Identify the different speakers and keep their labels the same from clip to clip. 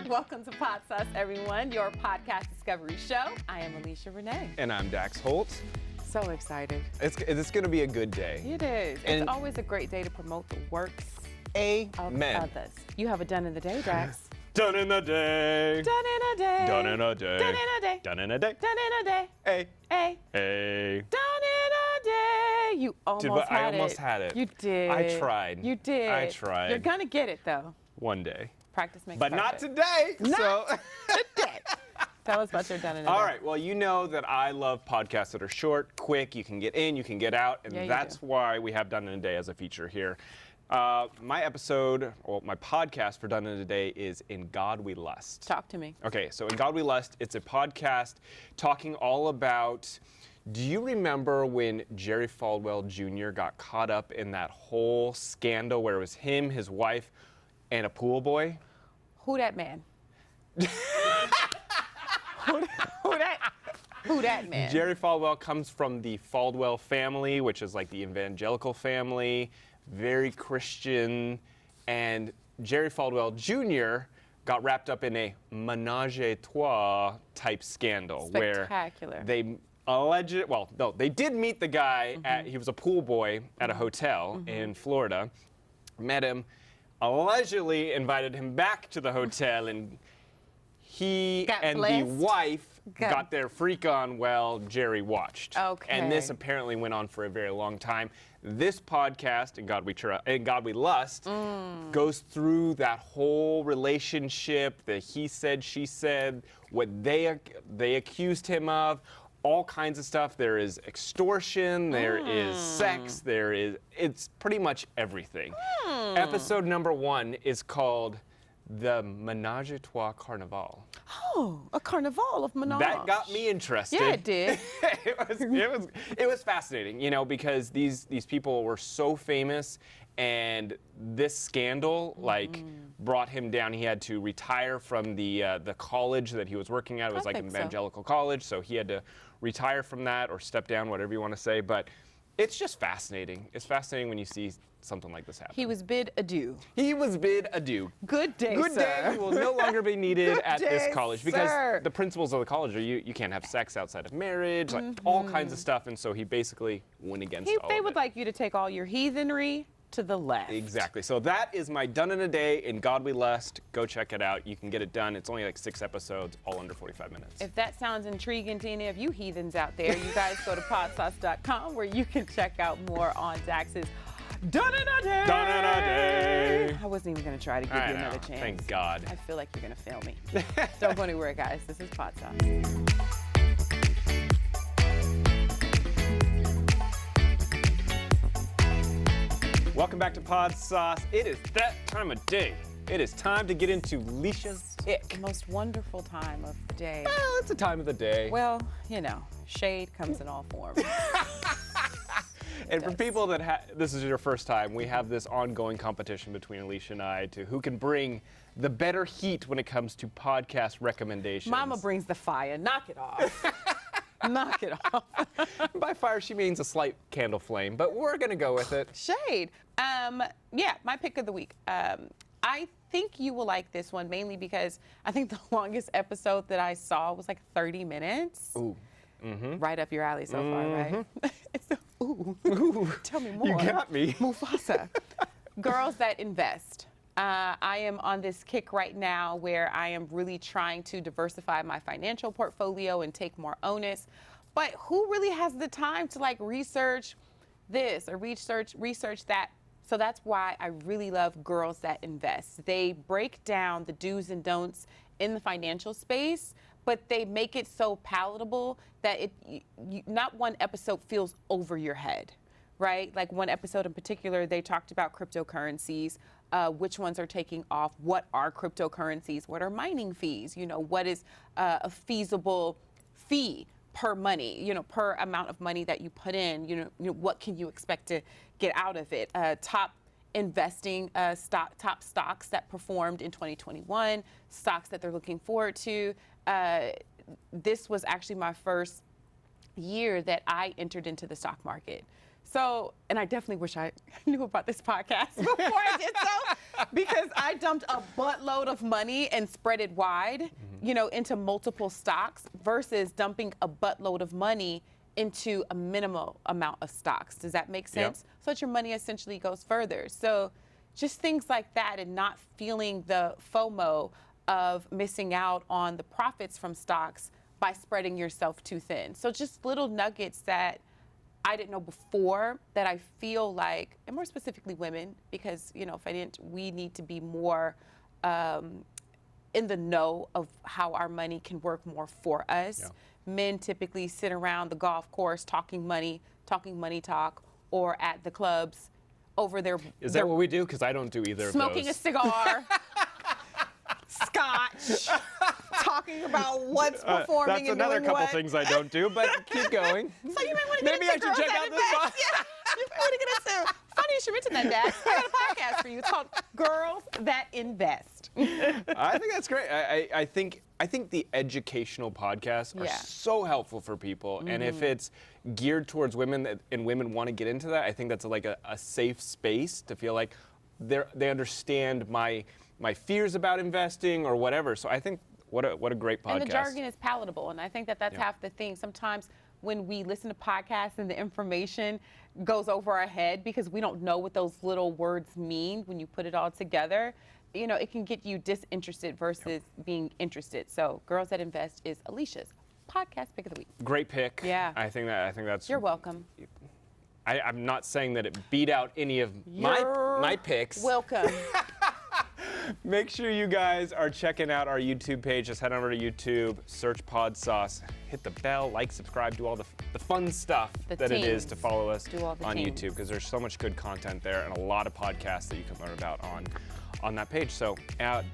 Speaker 1: Welcome to Podsauce, everyone, your podcast discovery show. I am Alicia Renee.
Speaker 2: And I'm Dax Holt.
Speaker 1: So excited.
Speaker 2: It's going to be a good day.
Speaker 1: It is.
Speaker 2: And
Speaker 1: it's always a great day to promote the works
Speaker 2: Amen.
Speaker 1: of others. You have a done in the day, Dax.
Speaker 2: Done in a day.
Speaker 1: Done in a day.
Speaker 2: Done in a day.
Speaker 1: Done in a day.
Speaker 2: Done in a day.
Speaker 1: Done in a day.
Speaker 2: Hey.
Speaker 1: Hey.
Speaker 2: Hey.
Speaker 1: Done in a day. You almost had it.
Speaker 2: I almost had it.
Speaker 1: You did.
Speaker 2: I tried.
Speaker 1: You did.
Speaker 2: I tried.
Speaker 1: You're going to get it, though.
Speaker 2: One day.
Speaker 1: Practice makes
Speaker 2: But
Speaker 1: perfect.
Speaker 2: not today.
Speaker 1: Not today. Tell us about your done in a day.
Speaker 2: All right. Well, you know that I love podcasts that are short, quick. You can get in, you can get out, and
Speaker 1: Yeah, you
Speaker 2: that's
Speaker 1: do.
Speaker 2: why we have Done in a Day as a feature here. My podcast for Done in a Day is In God We Lust.
Speaker 1: Talk to me.
Speaker 2: Okay, so In God We Lust, it's a podcast talking all about, do you remember when Jerry Falwell Jr. got caught up in that whole scandal where it was him, his wife, and a pool boy?
Speaker 1: Who that man? Who that man?
Speaker 2: Jerry Falwell comes from the Falwell family, which is like the evangelical family, very Christian, and Jerry Falwell Jr. got wrapped up in a menage a trois type scandal
Speaker 1: Spectacular.
Speaker 2: where they they did meet the guy he was a pool boy at a hotel in Florida, met him, allegedly invited him back to the hotel, and he
Speaker 1: Got
Speaker 2: and
Speaker 1: blessed.
Speaker 2: the wife
Speaker 1: Got-
Speaker 2: got their freak on while Jerry watched.
Speaker 1: Okay.
Speaker 2: And this apparently went on for a very long time. This podcast, In God We Lust, goes through that whole relationship, the he said, she said, what they accused him of, all kinds of stuff. There is extortion, there is sex, it's pretty much everything. Episode number 1 is called The Menage a Trois Carnival.
Speaker 1: Oh, a carnival of menage.
Speaker 2: That got me interested.
Speaker 1: Yeah, it did.
Speaker 2: it was fascinating, you know, because these people were so famous, and this scandal brought him down. He had to retire from the college that he was working at. It was like an
Speaker 1: think so.
Speaker 2: evangelical college, so he had to retire from that or step down, whatever you want to say. But it's just fascinating. It's fascinating when you see something like this happen.
Speaker 1: He was bid adieu.
Speaker 2: He was bid adieu.
Speaker 1: Good day,
Speaker 2: Good
Speaker 1: sir.
Speaker 2: day. You will no longer be needed
Speaker 1: Good
Speaker 2: at this
Speaker 1: day,
Speaker 2: college because
Speaker 1: sir.
Speaker 2: the principles of the college are you can't have sex outside of marriage, like all kinds of stuff. And so he basically went against all
Speaker 1: They
Speaker 2: of
Speaker 1: would
Speaker 2: it.
Speaker 1: like you to take all your heathenry to the left.
Speaker 2: Exactly. So that is my Done in a Day in God We Lust. Go check it out. You can get it done. It's only like 6 episodes, all under 45 minutes.
Speaker 1: If that sounds intriguing to any of you heathens out there, you guys go to podsauce.com where you can check out more on Dax's Done in a Day.
Speaker 2: Done in a Day.
Speaker 1: I wasn't even going to try to give
Speaker 2: I
Speaker 1: you
Speaker 2: know.
Speaker 1: another chance.
Speaker 2: Thank God.
Speaker 1: I feel like you're going to fail me. Don't go anywhere, guys. This is Podsauce.
Speaker 2: Welcome back to Podsauce. It is that time of day. It is time to get into Leisha's pick.
Speaker 1: The most wonderful time of the day.
Speaker 2: Well, it's the time of the day.
Speaker 1: Well, you know, shade comes in all forms.
Speaker 2: And for people that this is your first time, we have this ongoing competition between Alicia and I to who can bring the better heat when it comes to podcast recommendations.
Speaker 1: Mama brings the fire. Knock it off. Knock it off.
Speaker 2: By fire, she means a slight candle flame, but we're going to go with it.
Speaker 1: Shade. Yeah, my pick of the week. I think you will like this one mainly because I think the longest episode that I saw was like 30 minutes.
Speaker 2: Ooh.
Speaker 1: Right up your alley so far, right? Ooh. Tell me more.
Speaker 2: You got me.
Speaker 1: Mufasa. Girls that invest. I am on this kick right now where I am really trying to diversify my financial portfolio and take more onus. But who really has the time to like research this or research that? So that's why I really love Girls That Invest. They break down the do's and don'ts in the financial space, but they make it so palatable that not one episode feels over your head, right? Like one episode in particular, they talked about cryptocurrencies, which ones are taking off, what are cryptocurrencies, what are mining fees, you know, what is a feasible fee per money, you know, per amount of money that you put in, you know, what can you expect to get out of it? Top investing top stocks that performed in 2021, stocks that they're looking forward to. This was actually my first year that I entered into the stock market. So, and I definitely wish I knew about this podcast before I did so, because I dumped a buttload of money and spread it wide, into multiple stocks versus dumping a buttload of money into a minimal amount of stocks. Does that make sense?
Speaker 2: Yep.
Speaker 1: So that your money essentially goes further. So just things like that, and not feeling the FOMO of missing out on the profits from stocks by spreading yourself too thin. So just little nuggets that I didn't know before that I feel like, and more specifically women, because we need to be more in the know of how our money can work more for us.
Speaker 2: Yeah.
Speaker 1: Men typically sit around the golf course talking money talk, or at the clubs over their.
Speaker 2: Is that what we do? Because I don't do either of those.
Speaker 1: Smoking a cigar, scotch, talking about what's performing
Speaker 2: That's
Speaker 1: and
Speaker 2: another
Speaker 1: doing
Speaker 2: couple
Speaker 1: what.
Speaker 2: things I don't do, but keep going.
Speaker 1: So you might want to get
Speaker 2: Maybe I
Speaker 1: into
Speaker 2: should
Speaker 1: Girls
Speaker 2: check
Speaker 1: That
Speaker 2: out this
Speaker 1: Invest.
Speaker 2: pod.
Speaker 1: Yeah, you might want to get into. Funny you should mention that, Dax. I got a podcast for you. It's called Girls That Invest.
Speaker 2: I think that's great. I think the educational podcasts are so helpful for people, and if it's geared towards women and women want to get into that, I think that's like a safe space to feel like they understand my fears about investing or whatever. So I think what a great podcast.
Speaker 1: And the jargon is palatable, and I think that's half the thing. Sometimes when we listen to podcasts and the information goes over our head because we don't know what those little words mean when you put it all together, it can get you disinterested versus being interested. So Girls That Invest is Alicia's podcast pick of the week.
Speaker 2: Great pick.
Speaker 1: Yeah.
Speaker 2: I think that's.
Speaker 1: You're welcome.
Speaker 2: I'm not saying that it beat out any of my picks.
Speaker 1: Welcome.
Speaker 2: Make sure you guys are checking out our YouTube page. Just head over to YouTube, search Podsauce, hit the bell, like, subscribe, do all the fun stuff it is to follow us on YouTube, because there's so much good content there and a lot of podcasts that you can learn about on that page. So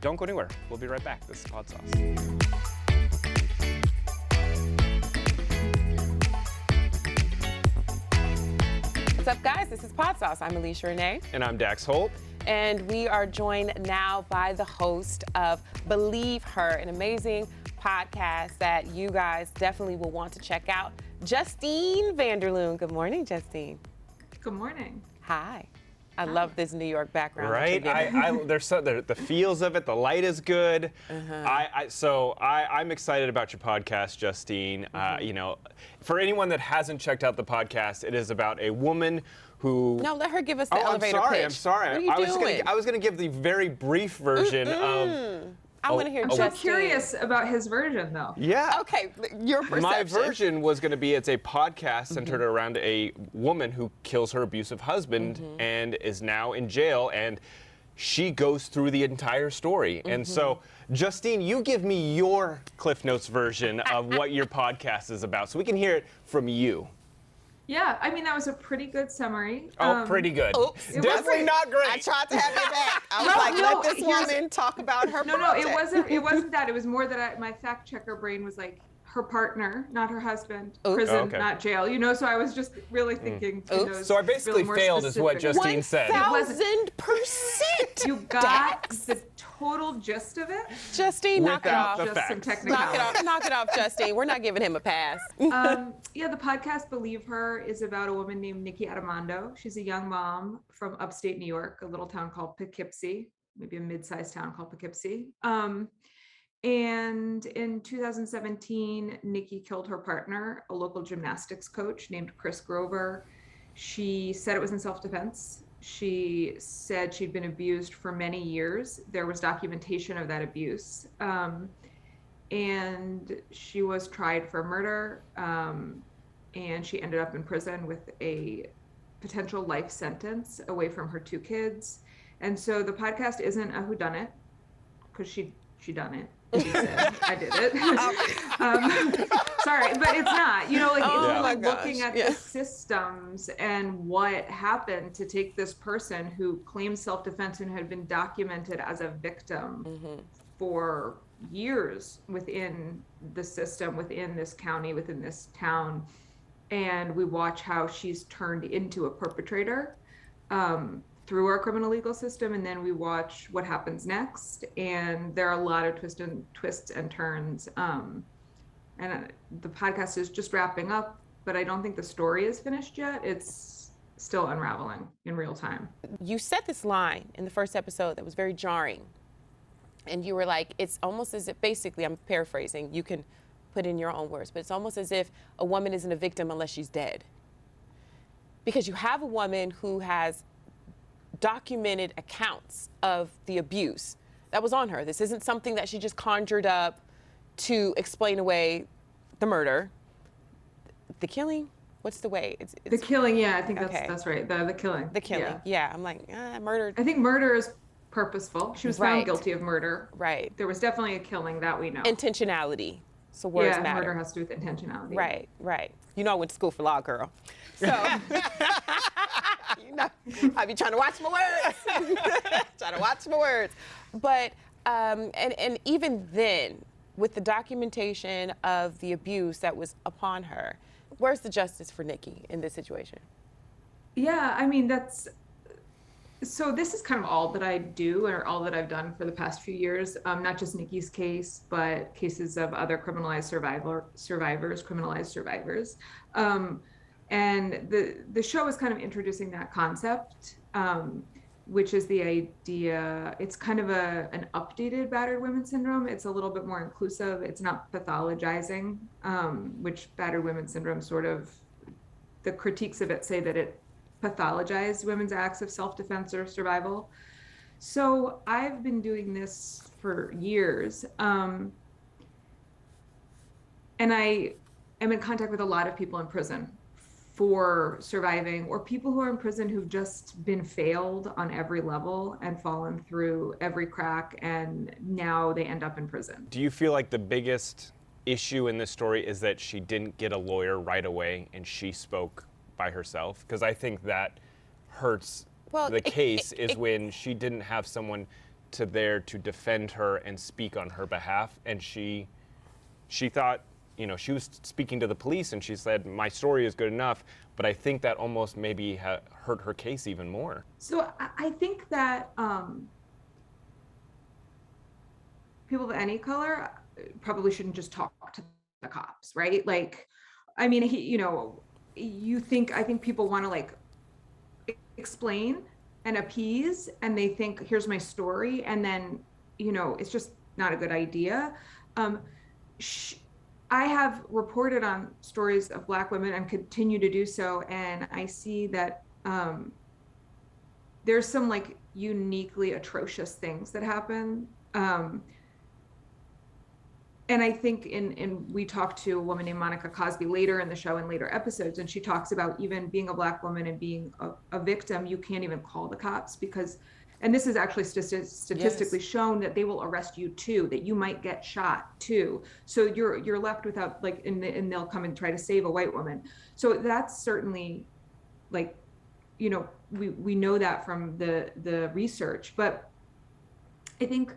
Speaker 2: don't go anywhere. We'll be right back. This is Podsauce.
Speaker 1: What's up, guys? This is Podsauce. I'm Alicia Renee.
Speaker 2: And I'm Dax Holt.
Speaker 1: And we are joined now by the host of Believe Her, an amazing podcast that you guys definitely will want to check out, Justine Van Der Leun. Good morning, Justine.
Speaker 3: Good morning.
Speaker 1: Hi. I love this New York background.
Speaker 2: Right? There's the feels of it. The light is good. I'm excited about your podcast, Justine. For anyone that hasn't checked out the podcast, it is about a woman who.
Speaker 1: No, let her give us the elevator pitch.
Speaker 2: I'm sorry.
Speaker 1: What are you doing?
Speaker 2: I was gonna give the very brief version of.
Speaker 1: I want to hear
Speaker 3: I'm
Speaker 1: Justine.
Speaker 3: so curious about his version, though.
Speaker 2: Yeah.
Speaker 1: Okay, your perception.
Speaker 2: My version was going to be it's a podcast centered around a woman who kills her abusive husband and is now in jail, and she goes through the entire story. And so, Justine, you give me your Cliff Notes version of what your podcast is about, so we can hear it from you.
Speaker 3: Yeah, I mean, that was a pretty good summary.
Speaker 2: Pretty good.
Speaker 1: Oops.
Speaker 2: Definitely not great.
Speaker 1: I tried to have you back. I was let this woman talk about her
Speaker 3: No,
Speaker 1: project.
Speaker 3: it wasn't that. It was more that my fact checker brain was like, her partner, not her husband,
Speaker 1: Oops.
Speaker 3: prison, not jail. So I was just really thinking.
Speaker 2: So I basically failed, is what Justine said.
Speaker 1: 1,000%.
Speaker 3: You got the total gist of it.
Speaker 1: Justine, knock it off.
Speaker 2: the
Speaker 3: Just some
Speaker 2: facts.
Speaker 3: technicality.
Speaker 1: Knock it off, Justine. We're not giving him a pass.
Speaker 3: The podcast Believe Her is about a woman named Nikki Addimando. She's a young mom from upstate New York, a little town called Poughkeepsie, maybe a mid-sized town called Poughkeepsie. And in 2017, Nikki killed her partner, a local gymnastics coach named Chris Grover. She said it was in self-defense. She said she'd been abused for many years. There was documentation of that abuse. And she was tried for murder. And she ended up in prison with a potential life sentence away from her 2 kids. And so the podcast isn't a whodunit, because she done it. She said, I did it. Sorry, but it's not. It's really looking at the systems and what happened to take this person who claims self-defense and had been documented as a victim for years within the system, within this county, within this town. And we watch how she's turned into a perpetrator through our criminal legal system, and then we watch what happens next. And there are a lot of twists and turns. And the podcast is just wrapping up, but I don't think the story is finished yet. It's still unraveling in real time.
Speaker 1: You said this line in the first episode that was very jarring. And you were like, it's almost as if, basically, I'm paraphrasing, you can put in your own words, but it's almost as if a woman isn't a victim unless she's dead. Because you have a woman who has documented accounts of the abuse that was on her. This isn't something that she just conjured up to explain away the murder. The killing? What's the way? It's
Speaker 3: the killing, yeah, I think
Speaker 1: okay.
Speaker 3: that's right. The killing.
Speaker 1: The killing, yeah. I'm like, murdered.
Speaker 3: I think murder is purposeful. She was found
Speaker 1: Right.
Speaker 3: guilty of murder.
Speaker 1: Right.
Speaker 3: There was definitely a killing, that we know.
Speaker 1: Intentionality. So words
Speaker 3: yeah,
Speaker 1: matter.
Speaker 3: murder has to do with intentionality.
Speaker 1: Right, right. You know I went to school for law, girl. So, you know, I be trying to watch my words. Trying to watch my words. But, and even then, with the documentation of the abuse that was upon her, where's the justice for Nikki in this situation?
Speaker 3: Yeah, I mean, so this is kind of all that I do, or all that I've done for the past few years, not just Nikki's case, but cases of other criminalized survivors. And the show is kind of introducing that concept, which is the idea, it's kind of an updated battered women syndrome. It's a little bit more inclusive. It's not pathologizing, which battered women syndrome sort of, the critiques of it say that it pathologized women's acts of self-defense or survival. So I've been doing this for years. And I am in contact with a lot of people in prison for surviving, or people who are in prison who've just been failed on every level and fallen through every crack, and now they end up in prison.
Speaker 2: Do you feel like the biggest issue in this story is that she didn't get a lawyer right away and she spoke by herself? Because I think that hurts the case is when she didn't have someone there to defend her and speak on her behalf, and she thought, you know, she was speaking to the police and she said, my story is good enough, but I think that almost maybe hurt her case even more.
Speaker 3: So I think that people of any color probably shouldn't just talk to the cops, right? Like, I mean, I think people want to like explain and appease, and they think, here's my story, and then, you know, it's just not a good idea. I have reported on stories of Black women and continue to do so, and I see that there's some like uniquely atrocious things that happen. And I think we talked to a woman named Monica Cosby later in the show, in later episodes, and she talks about even being a Black woman and being a victim, you can't even call the cops because, and this is actually statistically shown, that they will arrest you too, that you might get shot too. So you're left without, like, and they'll come and try to save a white woman. So that's certainly, like, you know, we know that from the research, but I think,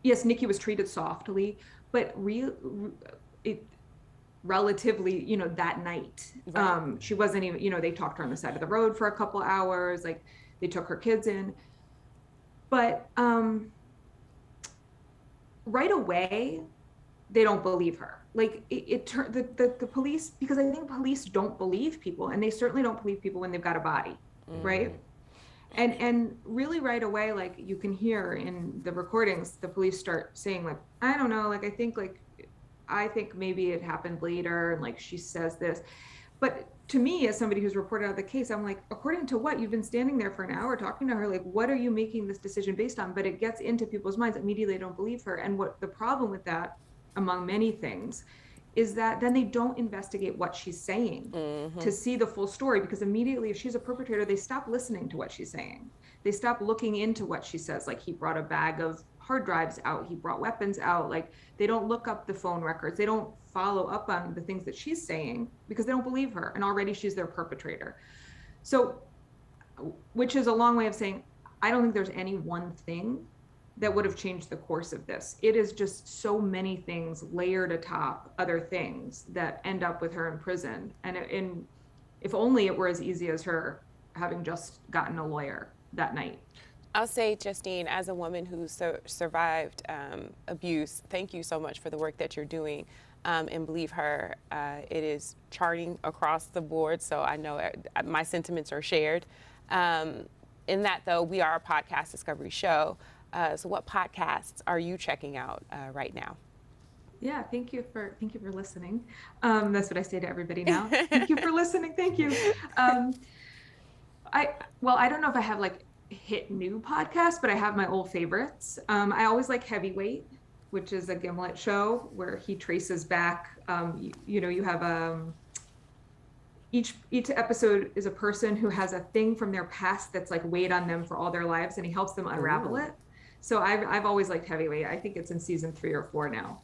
Speaker 3: yes, Nikki was treated softly, but relatively, you know, that night, right. She wasn't even, you know, they talked to her on the side of the road for a couple hours, like they took her kids in, but right away, they don't believe her. Like the police, because I think police don't believe people, and they certainly don't believe people when they've got a body, right? And really right away, like you can hear in the recordings, the police start saying like, I don't know, like I think maybe it happened later, and like she says this. But to me, as somebody who's reported out the case, I'm like, according to what? You've been standing there for an hour talking to her, like, what are you making this decision based on? But it gets into people's minds, immediately they don't believe her. And what the problem with that, among many things, is that then they don't investigate what she's saying to see the full story, because immediately if she's a perpetrator, they stop listening to what she's saying. They stop looking into what she says. Like, he brought a bag of hard drives out, he brought weapons out. Like, they don't look up the phone records. They don't follow up on the things that she's saying because they don't believe her. And already she's their perpetrator. So, which is a long way of saying, I don't think there's any one thing that would have changed the course of this. It is just so many things layered atop other things that end up with her in prison. And if only it were as easy as her having just gotten a lawyer that night.
Speaker 1: I'll say, Justine, as a woman who survived abuse, thank you so much for the work that you're doing. and Believe Her. It is charting across the board, so I know my sentiments are shared. In that, though, we are a podcast discovery show. So what podcasts are you checking out right now?
Speaker 3: Yeah, thank you for listening. That's what I say to everybody now. Thank you for listening. Thank you. I don't know if I have like hit new podcasts, but I have my old favorites. I always like Heavyweight, which is a Gimlet show where he traces back. You have each episode is a person who has a thing from their past that's like weighed on them for all their lives, and he helps them unravel it. So I've always liked Heavyweight. I think it's in season 3 or 4 now.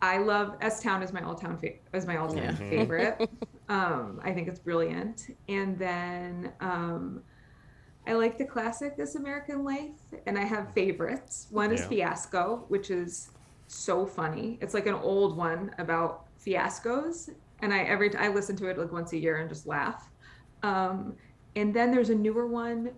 Speaker 3: I love S-Town as my all-time favorite. I think it's brilliant. And then I like the classic This American Life, and I have favorites. One is Fiasco, which is so funny. It's like an old one about fiascos, and I listen to it like once a year and just laugh. And then there's a newer one,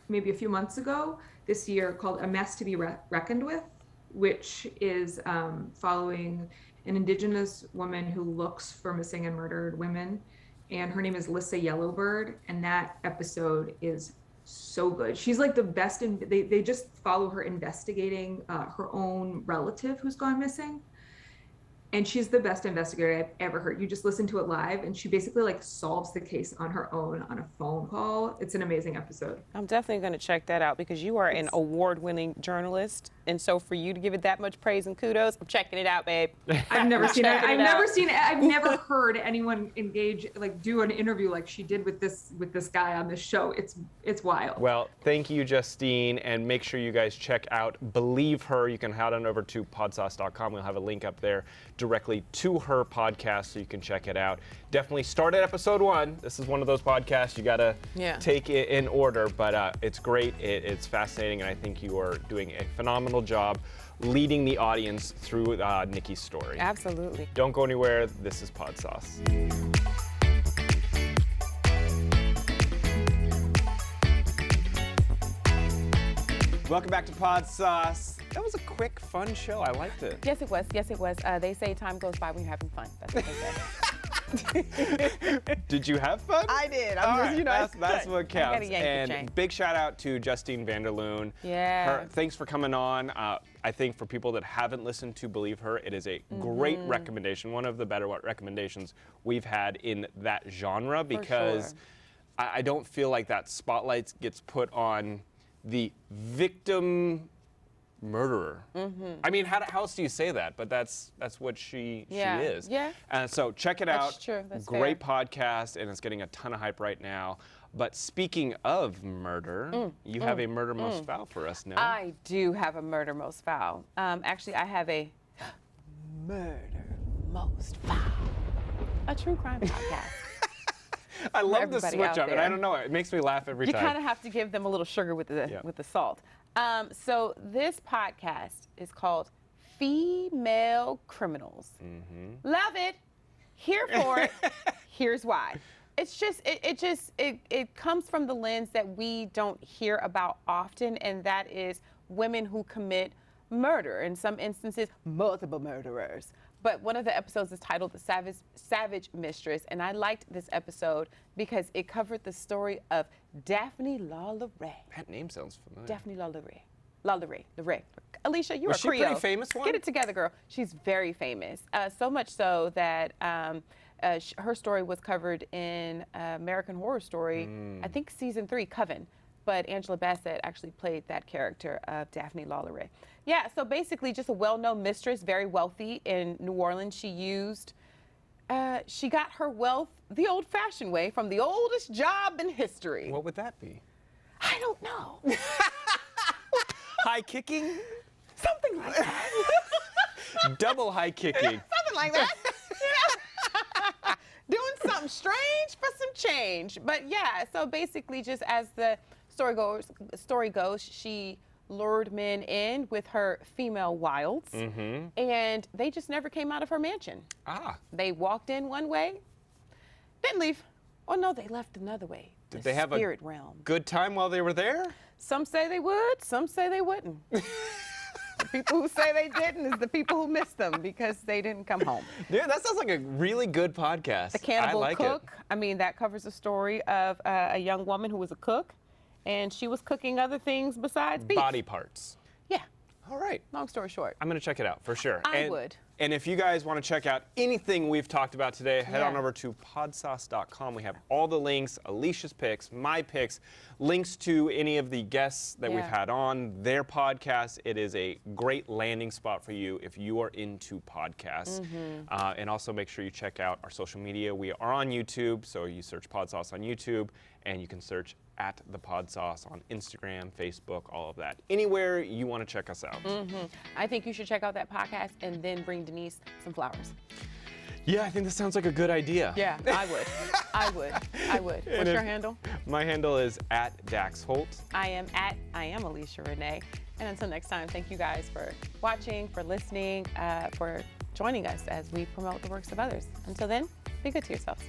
Speaker 3: maybe a few months ago this year, called A Mess to Be Reckoned With, which is following an Indigenous woman who looks for missing and murdered women. And her name is Lissa Yellowbird. And that episode is so good. She's like the best. They just follow her investigating her own relative who's gone missing. And she's the best investigator I've ever heard. You just listen to it live, and she basically like solves the case on her own on a phone call. It's an amazing episode.
Speaker 1: I'm definitely going to check that out because you are an award-winning journalist, and so for you to give it that much praise and kudos, I'm checking it out, babe.
Speaker 3: I've never seen it. I've never heard anyone do an interview like she did with this guy on this show. It's wild.
Speaker 2: Well, thank you, Justine, and make sure you guys check out Believe Her. You can head on over to podsauce.com. We'll have a link up there directly to her podcast, so you can check it out. Definitely start at episode 1. This is one of those podcasts you gotta take it in order, but it's great. It's fascinating, and I think you are doing a phenomenal job leading the audience through Nikki's story.
Speaker 1: Absolutely.
Speaker 2: Don't go anywhere. This is Podsauce. Welcome back to Podsauce. That was a quick, fun show. I liked it.
Speaker 1: Yes, it was. Yes, it was. They say time goes by when you're having fun. That's what they say.
Speaker 2: Did you have fun?
Speaker 1: I did.
Speaker 2: That's what counts.
Speaker 1: I gotta yank the chain.
Speaker 2: And big shout out to Justine Van Der Leun.
Speaker 1: Yeah.
Speaker 2: Thanks for coming on. I think for people that haven't listened to Believe Her, it is a great recommendation. One of the better recommendations we've had in that genre, because I don't feel like that spotlight gets put on the victim murderer. I mean, how else do you say that? But that's what she is.
Speaker 1: Yeah.
Speaker 2: And so check it out.
Speaker 1: That's true. That's
Speaker 2: great podcast, and it's getting a ton of hype right now. But speaking of murder, you have a murder most foul for us now.
Speaker 1: I do have a murder most foul. Actually, I have a murder most foul. A true crime podcast.
Speaker 2: I love the
Speaker 1: everybody
Speaker 2: switch
Speaker 1: out
Speaker 2: up, and
Speaker 1: there.
Speaker 2: I don't know, it makes me laugh every
Speaker 1: You
Speaker 2: time.
Speaker 1: kind of have to give them a little sugar with the salt. So this podcast is called Female Criminals. Love it. Here for it. Here's why. It's just it comes from the lens that we don't hear about often, and that is women who commit murder. In some instances, multiple murderers. But one of the episodes is titled The Savage Mistress, and I liked this episode because it covered the story of Daphne LaLaurie.
Speaker 2: That name sounds familiar.
Speaker 1: Daphne LaLaurie. Alicia, you're
Speaker 2: Was
Speaker 1: a
Speaker 2: she
Speaker 1: Creole.
Speaker 2: pretty famous one?
Speaker 1: Get it together, girl. She's very famous. So much so that her story was covered in American Horror Story, I think season 3, Coven. But Angela Bassett actually played that character of Daphne LaLaurie. Yeah, so basically just a well-known mistress, very wealthy in New Orleans. She got her wealth the old-fashioned way from the oldest job in history.
Speaker 2: What would that be?
Speaker 1: I don't know.
Speaker 2: High kicking?
Speaker 1: Something like that.
Speaker 2: Double high kicking.
Speaker 1: Something like that. Doing something strange for some change. But yeah, so basically just as the story goes, she lured men in with her female wilds, and they just never came out of her mansion. They walked in one way, didn't leave. Oh no, they left another way.
Speaker 2: Did they have
Speaker 1: spirit realm.
Speaker 2: Good time while they were there?
Speaker 1: Some say they would, some say they wouldn't. People who say they didn't is the people who missed them because they didn't come home.
Speaker 2: Dude, that sounds like a really good podcast.
Speaker 1: The Cannibal
Speaker 2: I like
Speaker 1: Cook.
Speaker 2: It.
Speaker 1: I mean, that covers the story of a young woman who was a cook, and she was cooking other things besides beef.
Speaker 2: Body parts.
Speaker 1: Yeah.
Speaker 2: All right.
Speaker 1: Long story short.
Speaker 2: I'm going to check it out for sure.
Speaker 1: I would.
Speaker 2: And if you guys want to check out anything we've talked about today, head on
Speaker 1: Yeah.
Speaker 2: over to podsauce.com. We have all the links, Alicia's picks, my picks, links to any of the guests that we've
Speaker 1: Yeah.
Speaker 2: had on their podcast. It is a great landing spot for you if you are into podcasts. And also make sure you check out our social media. We are on YouTube, so you search Podsauce on YouTube, and you can search at the Podsauce on Instagram, Facebook, all of that. Anywhere you want to check us out.
Speaker 1: I think you should check out that podcast and then bring Denise some flowers.
Speaker 2: Yeah, I think this sounds like a good idea.
Speaker 1: Yeah, I would. I would. What's your handle?
Speaker 2: My handle is at Dax Holt.
Speaker 1: I am Alicia Renee. And until next time, thank you guys for watching, for listening, for joining us as we promote the works of others. Until then, be good to yourselves.